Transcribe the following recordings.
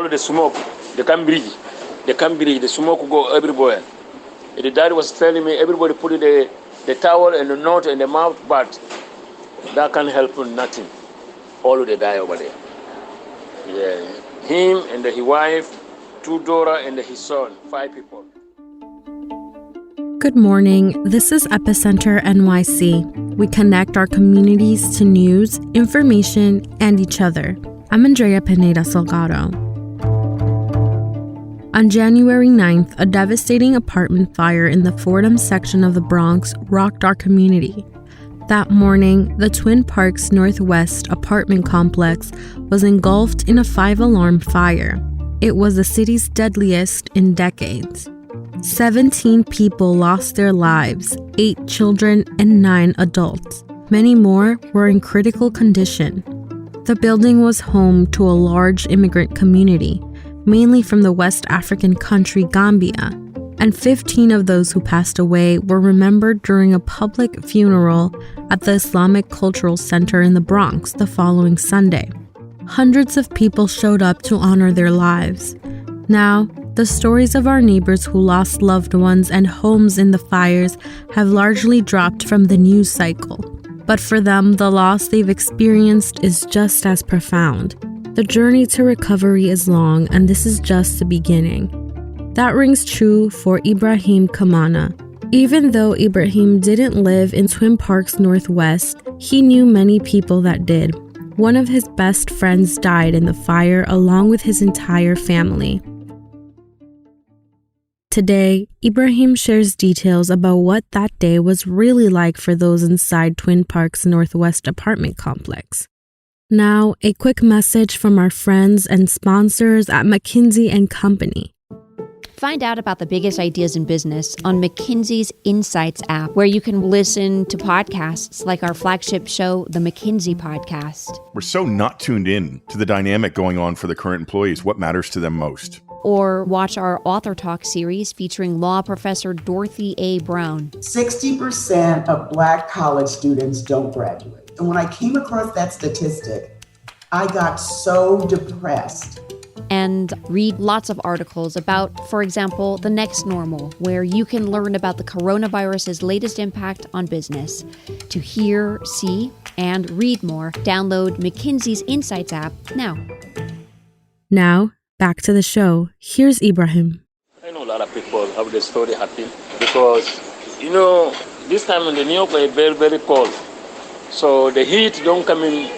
All of the smoke, they can't breathe. They can't breathe. The smoke go everywhere. And the dad was telling me everybody put the towel and the knot in the mouth, but that can't help nothing. All of the die over there. Yeah, him and his wife, 2 daughters and his son, 5 people. Good morning. This is Epicenter NYC. We connect our communities to news, information, and each other. I'm Andrea Pineda Salgado. On January 9th, a devastating apartment fire in the Fordham section of the Bronx rocked our community. That morning, the Twin Parks Northwest apartment complex was engulfed in a 5-alarm fire. It was the city's deadliest in decades. 17 people lost their lives, 8 children and 9 adults. Many more were in critical condition. The building was home to a large immigrant community, mainly from the West African country Gambia, and 15 of those who passed away were remembered during a public funeral at the Islamic Cultural Center in the Bronx the following Sunday. Hundreds of people showed up to honor their lives. Now, the stories of our neighbors who lost loved ones and homes in the fires have largely dropped from the news cycle. But for them, the loss they've experienced is just as profound. The journey to recovery is long, and this is just the beginning. That rings true for Ibrahim Kamana. Even though Ibrahim didn't live in Twin Parks Northwest, he knew many people that did. One of his best friends died in the fire along with his entire family. Today, Ibrahim shares details about what that day was really like for those inside Twin Parks Northwest apartment complex. Now, a quick message from our friends and sponsors at McKinsey & Company. Find out about the biggest ideas in business on McKinsey's Insights app, where you can listen to podcasts like our flagship show, The McKinsey Podcast. We're so not tuned in to the dynamic going on for the current employees, what matters to them most. Or watch our Author Talk series featuring law professor Dorothy A. Brown. 60% of Black college students don't graduate. And when I came across that statistic, I got so depressed. And read lots of articles about, for example, The Next Normal, where you can learn about the coronavirus's latest impact on business. To hear, see, and read more, download McKinsey's Insights app now. Now, back to the show. Here's Ibrahim. I know a lot of people have the story happen because, this time in the New York is very, very cold. So the heat don't come in.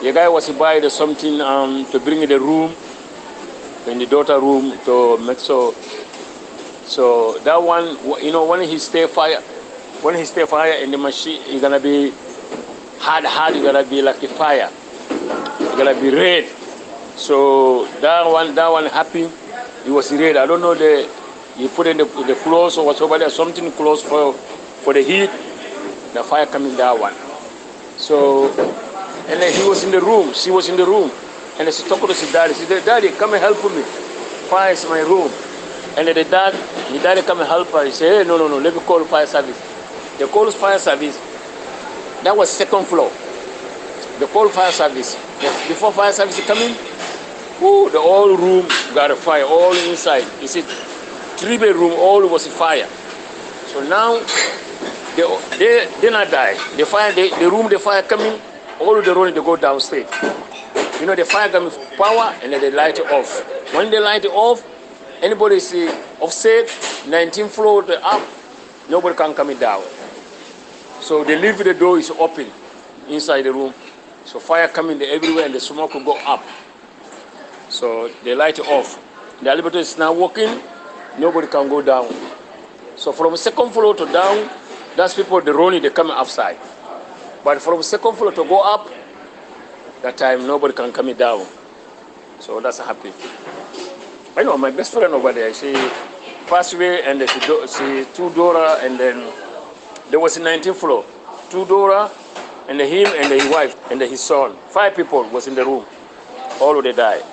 The guy was to buy something to bring in the room, in the daughter room to make so that one, when he stay fire in the machine, it's gonna be hard, it's gonna be like a fire. It's gonna be red. So that one happened. It was red. I don't know you put in the clothes or whatever, there's something close for the heat. The fire coming that one. So, and then he was in the room. She was in the room. And she talked to his daddy. She said, "Daddy, come and help me. Fire is my room." And then the daddy come and help her. He said, "Hey, no, let me call fire service." They called fire service. That was 2nd floor. They called fire service. Before fire service come in, the whole room got a fire, all inside. You see, 3-bedroom, all was a fire. So now, they not die. The fire coming, all the room they go downstairs. The fire comes with power and then they light it off. When they light it off, anybody see offset, 19th floor up, nobody can come down. So they leave the door is open inside the room. So fire coming everywhere and the smoke will go up. So they light it off. The elevator is now working, nobody can go down. So from 2nd floor to down, that's people, they come outside. But from 2nd floor to go up, that time nobody can come down. So that's happy. I know my best friend over there, she passed away and she 2 daughters and then there was a 19th floor. 2 daughters and him and his wife and his son. 5 people was in the room. All of them died.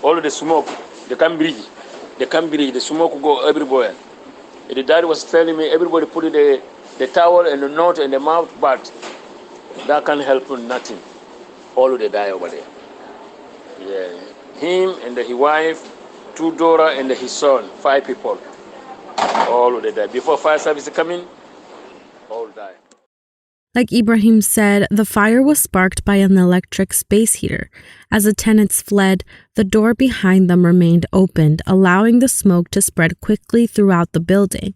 All of the smoke, they can't breathe. The smoke will go everywhere. And the dad was telling me everybody put the towel and the knot in the mouth, but that can't help nothing. All of them die over there. Yeah. Him and his wife, 2 daughters and his son, 5 people. All of them died. Before fire service coming, all died. Like Ibrahim said, the fire was sparked by an electric space heater. As the tenants fled, the door behind them remained opened, allowing the smoke to spread quickly throughout the building.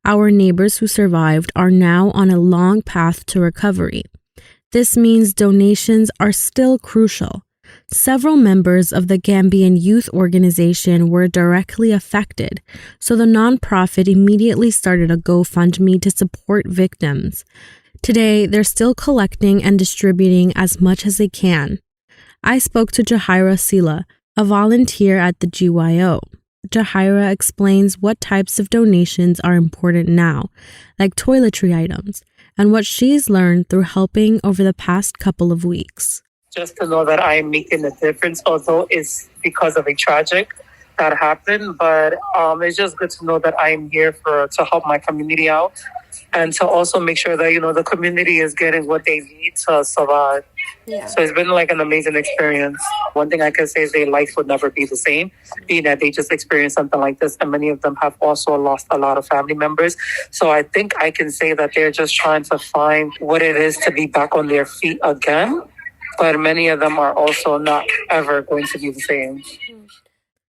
Our neighbors who survived are now on a long path to recovery. This means donations are still crucial. Several members of the Gambian Youth Organization were directly affected, so the nonprofit immediately started a GoFundMe to support victims. Today, they're still collecting and distributing as much as they can. I spoke to Jaharai Sillah, a volunteer at the GYO. Jaharai explains what types of donations are important now, like toiletry items, and what she's learned through helping over the past couple of weeks. Just to know that I am making a difference, although it's because of a tragic that happened, but it's just good to know that I am here to help my community out and to also make sure that, the community is getting what they need to survive. Yeah. So it's been like an amazing experience. One thing I can say is their life would never be the same, being that they just experienced something like this, and many of them have also lost a lot of family members. So I think I can say that they're just trying to find what it is to be back on their feet again. But many of them are also not ever going to be the same.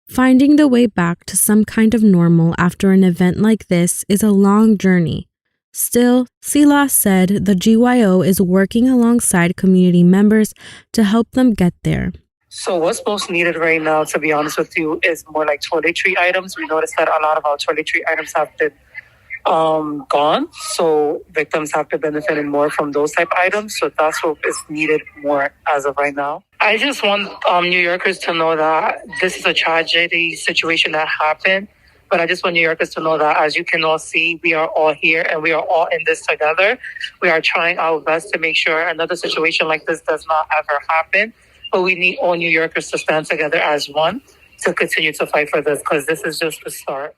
Finding the way back to some kind of normal after an event like this is a long journey. Still, Sillah said the GYO is working alongside community members to help them get there. So what's most needed right now, to be honest with you, is more like toiletry items. We noticed that a lot of our toiletry items have been gone. So victims have been benefiting more from those type of items. So that's what is needed more as of right now. I just want New Yorkers to know that this is a tragedy situation that happened. But I just want New Yorkers to know that, as you can all see, we are all here and we are all in this together. We are trying our best to make sure another situation like this does not ever happen. But we need all New Yorkers to stand together as one to continue to fight for this, because this is just the start.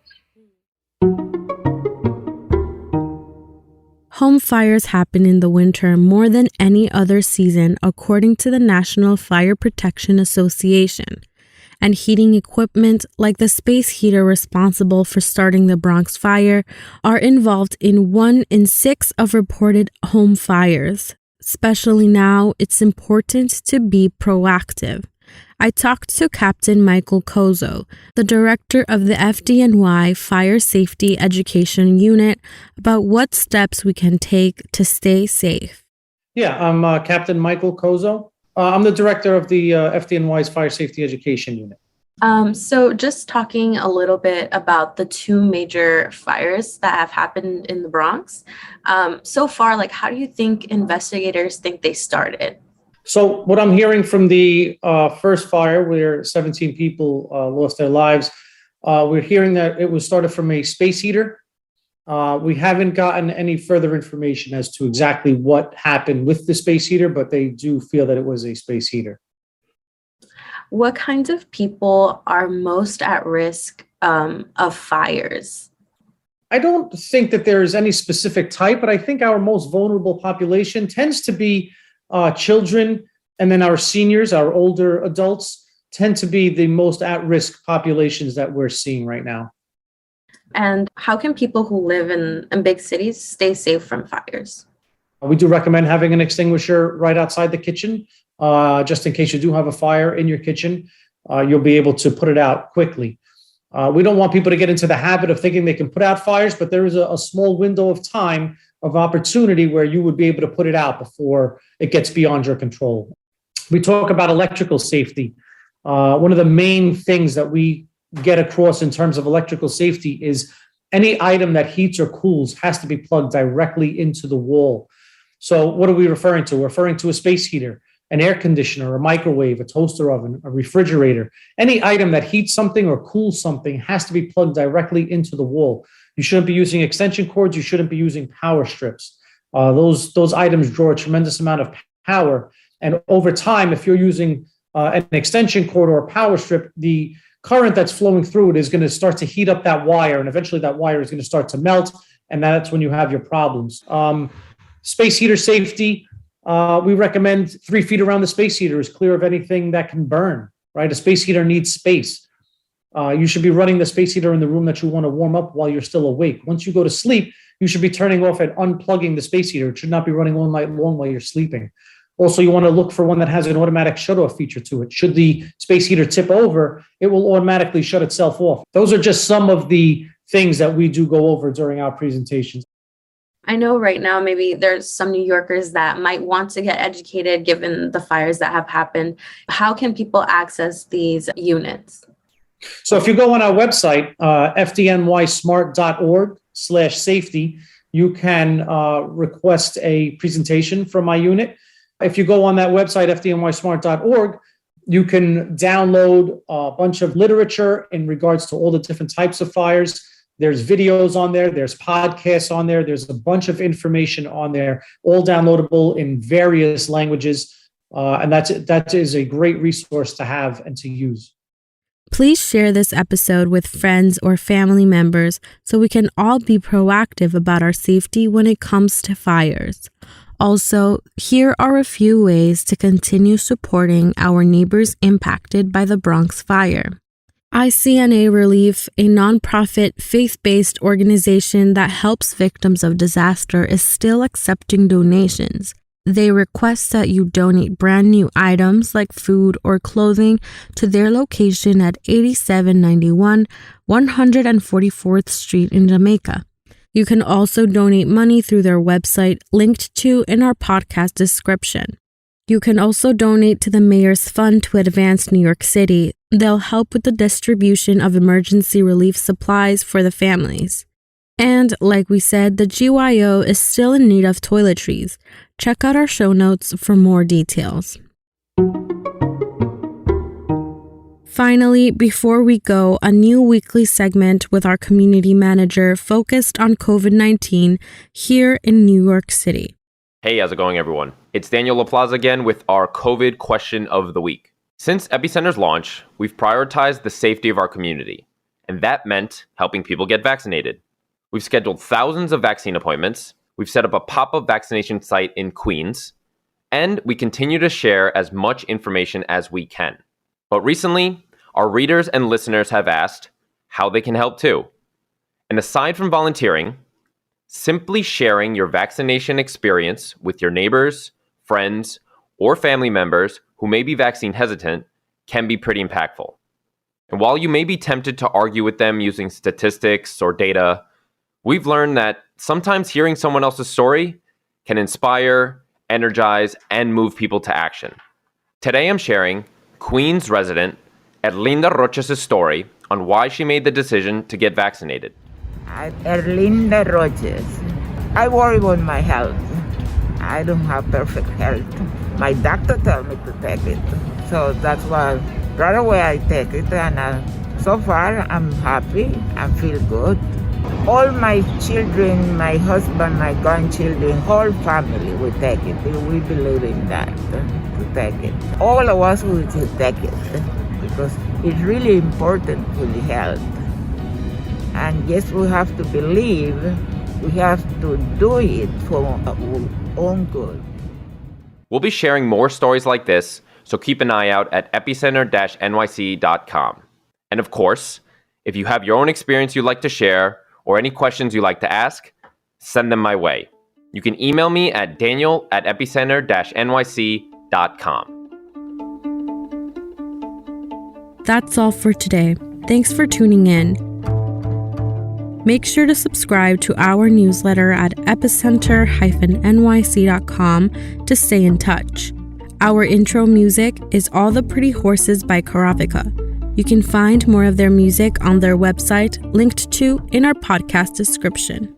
Home fires happen in the winter more than any other season, according to the National Fire Protection Association. And heating equipment, like the space heater responsible for starting the Bronx fire, are involved in 1 in 6 of reported home fires. Especially now, it's important to be proactive. I talked to Captain Michael Kozo, the director of the FDNY Fire Safety Education Unit, about what steps we can take to stay safe. Yeah, I'm Captain Michael Kozo. I'm the director of the FDNY's Fire Safety Education Unit. So just talking a little bit about the 2 major fires that have happened in the Bronx. So far, how do you think investigators think they started? So what I'm hearing from the first fire, where 17 people lost their lives, we're hearing that it was started from a space heater. We haven't gotten any further information as to exactly what happened with the space heater, but they do feel that it was a space heater. What kinds of people are most at risk of fires? I don't think that there is any specific type, but I think our most vulnerable population tends to be children, and then our seniors, our older adults, tend to be the most at-risk populations that we're seeing right now. And how can people who live in big cities stay safe from fires? We do recommend having an extinguisher right outside the kitchen, just in case you do have a fire in your kitchen. You'll be able to put it out quickly. We don't want people to get into the habit of thinking they can put out fires, but there is a small window of time of opportunity where you would be able to put it out before it gets beyond your control. We talk about electrical safety. One of the main things that we get across in terms of electrical safety is any item that heats or cools has to be plugged directly into the wall. So what are we referring to? We're referring to a space heater, an air conditioner, a microwave, a toaster oven, a refrigerator. Any item that heats something or cools something has to be plugged directly into the wall. You shouldn't be using extension cords. You shouldn't be using power strips. Those items draw a tremendous amount of power. And over time, if you're using an extension cord or a power strip, the current that's flowing through it is going to start to heat up that wire. And eventually that wire is going to start to melt. And that's when you have your problems. Space heater safety. We recommend 3 feet around the space heater is clear of anything that can burn. right? A space heater needs space. You should be running the space heater in the room that you want to warm up while you're still awake. Once you go to sleep, you should be turning off and unplugging the space heater. It should not be running all night long while you're sleeping. Also, you want to look for one that has an automatic shut-off feature to it. Should the space heater tip over, it will automatically shut itself off. Those are just some of the things that we do go over during our presentations. I know right now maybe there's some New Yorkers that might want to get educated given the fires that have happened. How can people access these units? So if you go on our website, fdnysmart.org/safety, you can request a presentation from my unit. If you go on that website, fdnysmart.org, you can download a bunch of literature in regards to all the different types of fires. There's videos on there, there's podcasts on there, there's a bunch of information on there, all downloadable in various languages. And that is a great resource to have and to use. Please share this episode with friends or family members so we can all be proactive about our safety when it comes to fires. Also, here are a few ways to continue supporting our neighbors impacted by the Bronx fire. ICNA Relief, a nonprofit faith-based organization that helps victims of disaster, is still accepting donations. They request that you donate brand new items like food or clothing to their location at 8791 144th Street in Jamaica. You can also donate money through their website, linked to in our podcast description. You can also donate to the Mayor's Fund to Advance New York City. They'll help with the distribution of emergency relief supplies for the families. And like we said, the GYO is still in need of toiletries. Check out our show notes for more details. Finally, before we go, a new weekly segment with our community manager focused on COVID-19 here in New York City. Hey, how's it going, everyone? It's Daniel LaPlaza again with our COVID question of the week. Since Epicenter's launch, we've prioritized the safety of our community, and that meant helping people get vaccinated. We've scheduled thousands of vaccine appointments, we've set up a pop-up vaccination site in Queens, and we continue to share as much information as we can. But recently, our readers and listeners have asked how they can help too. And aside from volunteering, simply sharing your vaccination experience with your neighbors, friends, or family members who may be vaccine hesitant can be pretty impactful. And while you may be tempted to argue with them using statistics or data, we've learned that sometimes hearing someone else's story can inspire, energize, and move people to action. Today I'm sharing Queens resident Erlinda Roches' story on why she made the decision to get vaccinated. I'm Erlinda Roches. I worry about my health. I don't have perfect health. My doctor told me to take it. So that's why right away I take it, and so far I'm happy. I feel good. All my children, my husband, my grandchildren, whole family will take it. We believe in that, to take it. All of us will take it because it's really important for the health. And yes, we have to believe, we have to do it for our own good. We'll be sharing more stories like this, so keep an eye out at epicenter-nyc.com. And of course, if you have your own experience you'd like to share or any questions you'd like to ask, send them my way. You can email me at daniel@epicenter-nyc.com. That's all for today. Thanks for tuning in. Make sure to subscribe to our newsletter at epicenter-nyc.com to stay in touch. Our intro music is All the Pretty Horses by Karavika. You can find more of their music on their website, linked to in our podcast description.